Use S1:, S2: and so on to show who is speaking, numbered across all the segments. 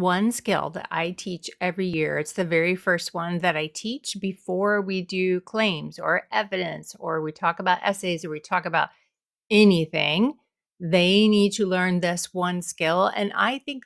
S1: one skill that I teach every year. It's the very first one that I teach before we do claims or evidence, or we talk about essays, or we talk about anything. They need to learn this one skill. And I think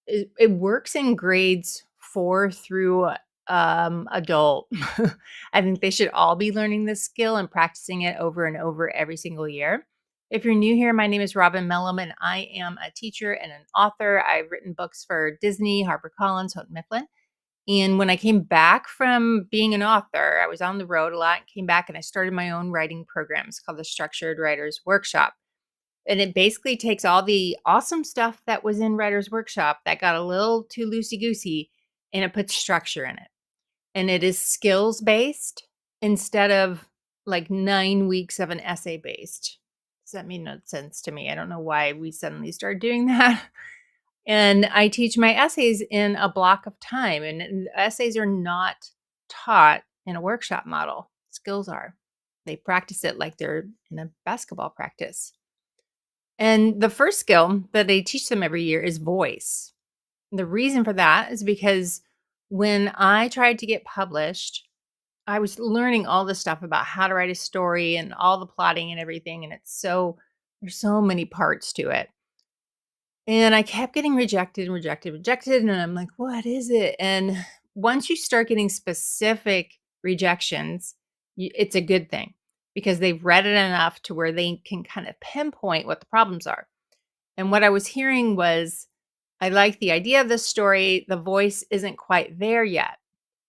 S1: it works in grades 4 through adult. I think they should all be learning this skill and practicing it over and over every single year. If you're new here, my name is Robin Mellum, and I am a teacher and an author. I've written books for Disney, HarperCollins, Houghton Mifflin. And when I came back from being an author, I was on the road a lot and came back and I started my own writing program. It's called the Structured Writers Workshop. And it basically takes all the awesome stuff that was in Writer's Workshop that got a little too loosey-goosey, and it puts structure in it. And it is skills-based instead of like 9 weeks of an essay-based. Does that make no sense to me? I don't know why we suddenly started doing that. And I teach my essays in a block of time, and essays are not taught in a workshop model. Skills are. They practice it like they're in a basketball practice. And the first skill that they teach them every year is voice. The reason for that is because when I tried to get published, I was learning all this stuff about how to write a story and all the plotting and everything. And there's so many parts to it. And I kept getting rejected and rejected, rejected. And I'm like, what is it? And once you start getting specific rejections, it's a good thing because they've read it enough to where they can kind of pinpoint what the problems are. And what I was hearing was, I like the idea of this story. The voice isn't quite there yet.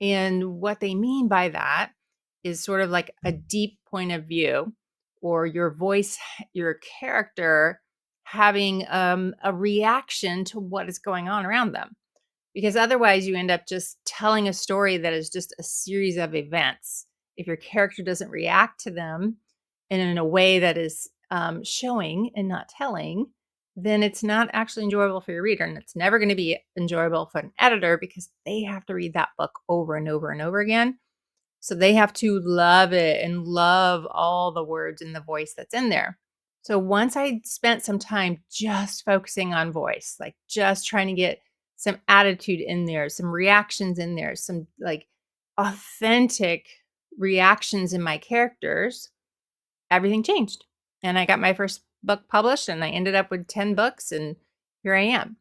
S1: And what they mean by that is sort of like a deep point of view, or your voice, your character having a reaction to what is going on around them. Because otherwise you end up just telling a story that is just a series of events. If your character doesn't react to them and in a way that is showing and not telling, then it's not actually enjoyable for your reader. And it's never going to be enjoyable for an editor because they have to read that book over and over and over again. So they have to love it and love all the words and the voice that's in there. So once I spent some time just focusing on voice, like just trying to get some attitude in there, some reactions in there, some like authentic reactions in my characters, everything changed. And I got my first book published and I ended up with 10 books and here I am.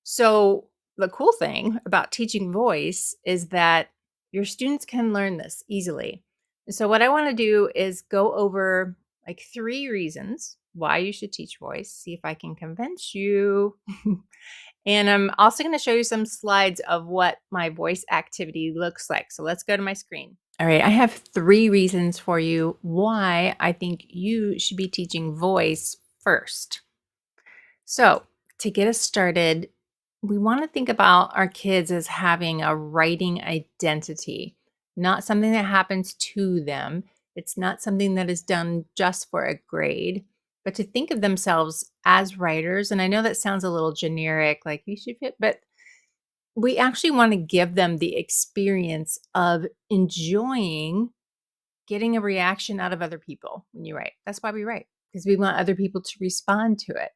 S1: So the cool thing about teaching voice is that your students can learn this easily. So what I want to do is go over like 3 reasons why you should teach voice, see if I can convince you. And I'm also going to show you some slides of what my voice activity looks like. So let's go to my screen. All right, I have 3 reasons for you why I think you should be teaching voice first. So to get us started, we want to think about our kids as having a writing identity, not something that happens to them. It's not something that is done just for a grade, but to think of themselves as writers. And I know that sounds a little generic, like you should fit, but we actually want to give them the experience of enjoying getting a reaction out of other people when you write. That's why we write, because we want other people to respond to it.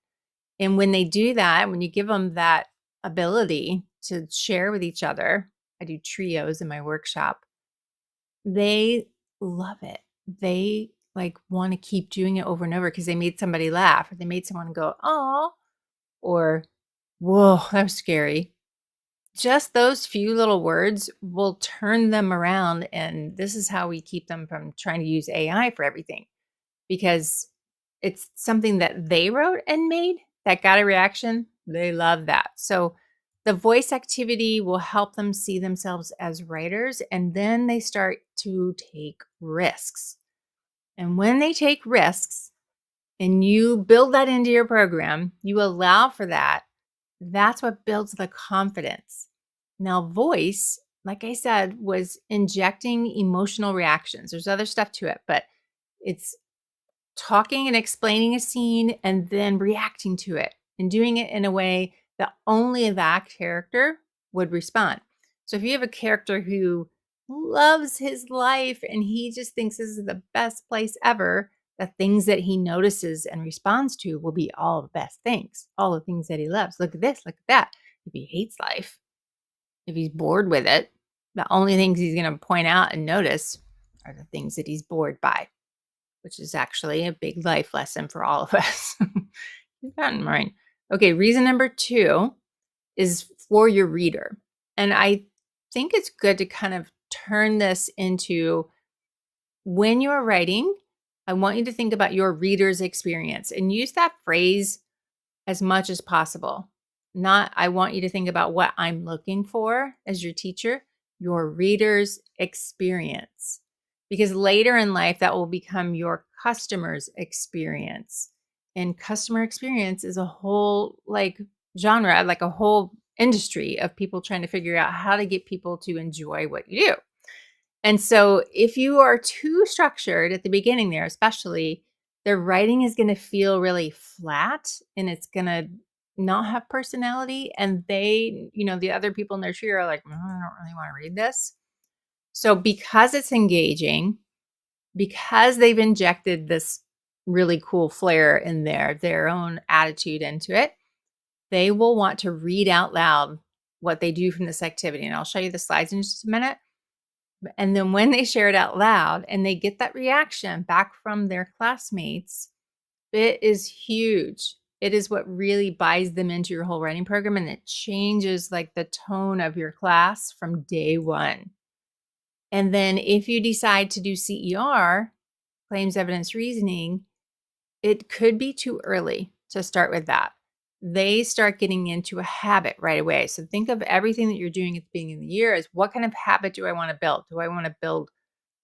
S1: And when they do that, when you give them that ability to share with each other, I do trios in my workshop, they love it. They like want to keep doing it over and over because they made somebody laugh or they made someone go, oh, or whoa, that was scary. Just those few little words will turn them around. And this is how we keep them from trying to use AI for everything, because it's something that they wrote and made that got a reaction. They love that. So the voice activity will help them see themselves as writers, and then they start to take risks. And when they take risks and you build that into your program, you allow for that, that's what builds the confidence. Now, voice, like I said, was injecting emotional reactions. There's other stuff to it, but it's talking and explaining a scene and then reacting to it and doing it in a way that only that character would respond. So if you have a character who loves his life and he just thinks this is the best place ever, the things that he notices and responds to will be all the best things, all the things that he loves. Look at this, look at that. if he hates life, if he's bored with it, the only things he's going to point out and notice are the things that he's bored by, which is actually a big life lesson for all of us. Keep that in mind. Okay, reason number 2 is for your reader. And I think it's good to kind of turn this into when you're writing, I want you to think about your reader's experience and use that phrase as much as possible. Not, I want you to think about what I'm looking for as your teacher, your reader's experience. Because later in life, that will become your customer's experience. And customer experience is a whole genre, like a whole industry of people trying to figure out how to get people to enjoy what you do. And so if you are too structured at the beginning there, especially, the writing is going to feel really flat and it's going to not have personality. And they, the other people in their tree are like, I don't really want to read this. So because it's engaging, because they've injected this really cool flair in there, their own attitude into it, they will want to read out loud what they do from this activity. And I'll show you the slides in just a minute. And then when they share it out loud and they get that reaction back from their classmates, it is huge. It is what really buys them into your whole writing program, and it changes like the tone of your class from day one. And then if you decide to do CER, claims evidence reasoning, it could be too early to start with that. They start getting into a habit right away. So think of everything that you're doing at the beginning of the year as, what kind of habit do I want to build? Do I want to build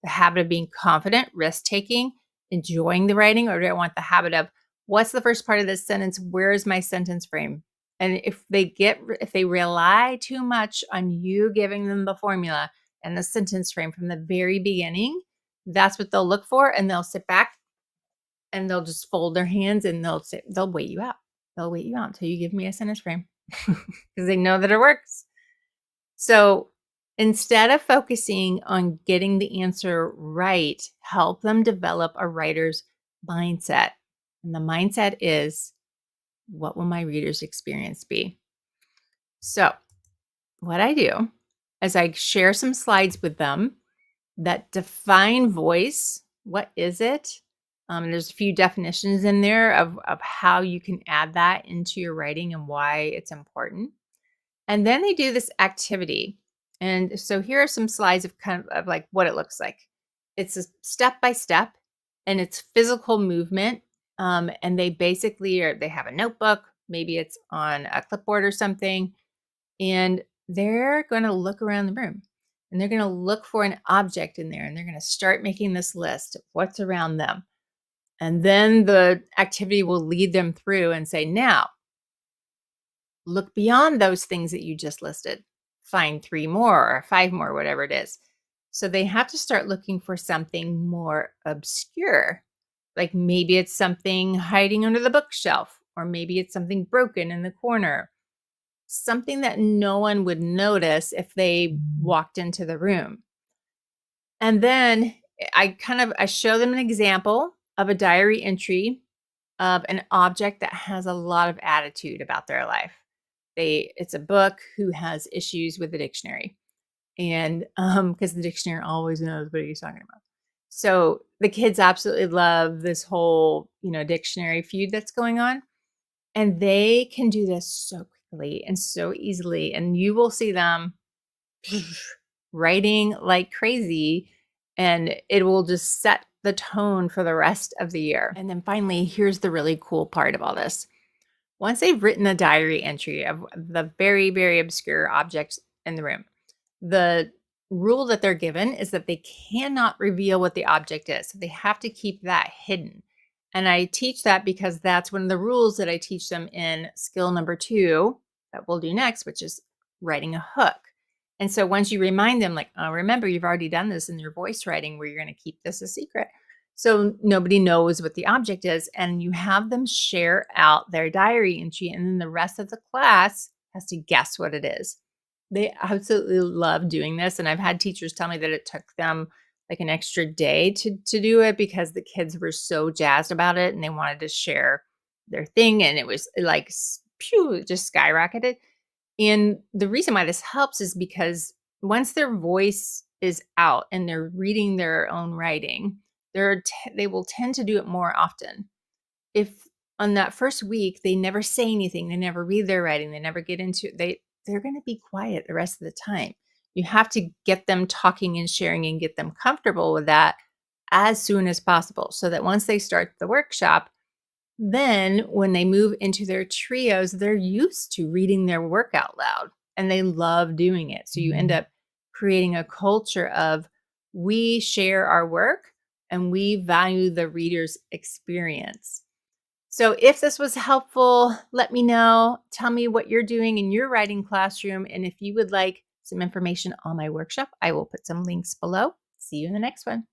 S1: the habit of being confident, risk-taking, enjoying the writing, or do I want the habit of, what's the first part of this sentence? Where is my sentence frame? And if they rely too much on you giving them the formula and the sentence frame from the very beginning, that's what they'll look for, and they'll sit back and they'll just fold their hands and they'll wait you out. They'll wait you out until you give me a sentence frame because they know that it works. So instead of focusing on getting the answer right, help them develop a writer's mindset. And the mindset is, what will my reader's experience be? So what I do is I share some slides with them that define voice. What is it? There's a few definitions in there of how you can add that into your writing and why it's important. And then they do this activity. And so here are some slides of kind of like what it looks like. It's a step by step and it's physical movement. And they basically they have a notebook, maybe it's on a clipboard or something, and they're going to look around the room and they're going to look for an object in there and they're going to start making this list of what's around them. And then the activity will lead them through and say, now, look beyond those things that you just listed. Find 3 more or 5 more, whatever it is. So they have to start looking for something more obscure. Like maybe it's something hiding under the bookshelf, or maybe it's something broken in the corner. Something that no one would notice if they walked into the room. And then I show them an example of a diary entry of an object that has a lot of attitude about their life. It's a book who has issues with the dictionary. And because the dictionary always knows what he's talking about. So the kids absolutely love this whole, dictionary feud that's going on. And they can do this so quickly and so easily. And you will see them writing like crazy, and it will just set the tone for the rest of the year. And then finally, here's the really cool part of all this. Once they've written a diary entry of the very, very obscure objects in the room, the rule that they're given is that they cannot reveal what the object is. So they have to keep that hidden. And I teach that because that's one of the rules that I teach them in skill number 2 that we'll do next, which is writing a hook. And so once you remind them, like, oh, remember, you've already done this in your voice writing where you're going to keep this a secret. So nobody knows what the object is. And you have them share out their diary entry, and then the rest of the class has to guess what it is. They absolutely love doing this. And I've had teachers tell me that it took them like an extra day to do it because the kids were so jazzed about it and they wanted to share their thing. And it was like, pew, it just skyrocketed. And the reason why this helps is because once their voice is out and they're reading their own writing, they will tend to do it more often. If on that first week they never say anything, they never read their writing, they never get into they're going to be quiet the rest of the time. You have to get them talking and sharing and get them comfortable with that as soon as possible so that once they start the workshop, then when they move into their trios, they're used to reading their work out loud and they love doing it. So you end up creating a culture of we share our work and we value the reader's experience. So if this was helpful, let me know. Tell me what you're doing in your writing classroom. And if you would like some information on my workshop, I will put some links below. See you in the next one.